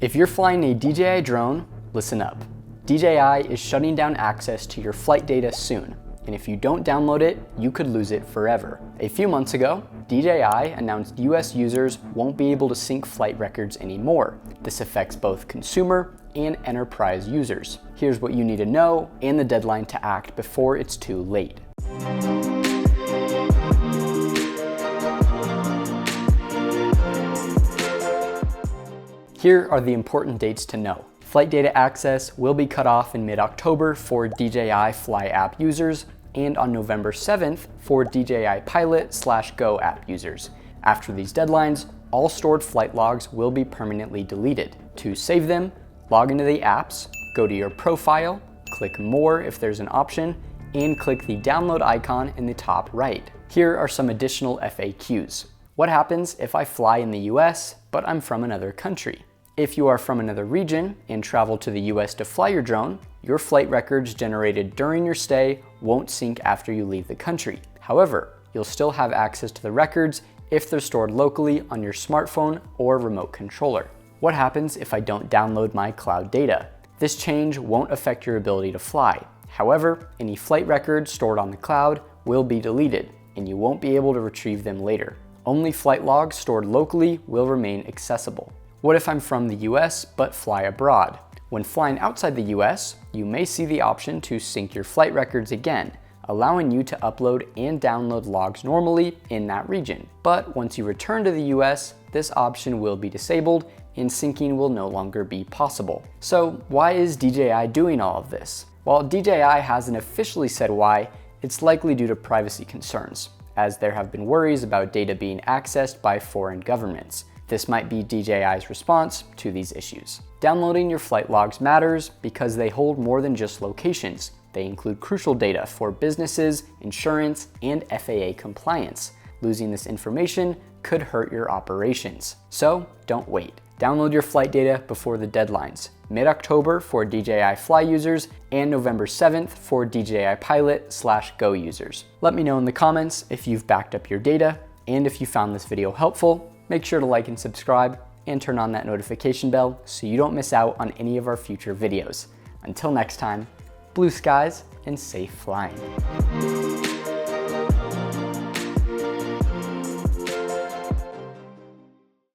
If you're flying a DJI drone, listen up. DJI is shutting down access to your flight data soon, and if you don't download it, you could lose it forever. A few months ago, DJI announced US users won't be able to sync flight records anymore. This affects both consumer and enterprise users. Here's what you need to know and the deadline to act before it's too late. Here are the important dates to know. Flight data access will be cut off in mid-October for DJI Fly app users and on November 7th for DJI Pilot/Go app users. After these deadlines, all stored flight logs will be permanently deleted. To save them, log into the apps, go to your profile, click More if there's an option, and click the download icon in the top right. Here are some additional FAQs. What happens if I fly in the US, but I'm from another country? If you are from another region and travel to the US to fly your drone, your flight records generated during your stay won't sync after you leave the country. However, you'll still have access to the records if they're stored locally on your smartphone or remote controller. What happens if I don't download my cloud data? This change won't affect your ability to fly. However, any flight records stored on the cloud will be deleted, and you won't be able to retrieve them later. Only flight logs stored locally will remain accessible. What if I'm from the US but fly abroad? When flying outside the US, you may see the option to sync your flight records again, allowing you to upload and download logs normally in that region. But once you return to the US, this option will be disabled and syncing will no longer be possible. So why is DJI doing all of this? While DJI hasn't officially said why, it's likely due to privacy concerns, as there have been worries about data being accessed by foreign governments. This might be DJI's response to these issues. Downloading your flight logs matters because they hold more than just locations. They include crucial data for businesses, insurance, and FAA compliance. Losing this information could hurt your operations. So don't wait. Download your flight data before the deadlines. Mid-October for DJI Fly users and November 7th for DJI Pilot/Go users. Let me know in the comments if you've backed up your data, and if you found this video helpful, make sure to like and subscribe and turn on that notification bell so you don't miss out on any of our future videos. Until next time, blue skies and safe flying.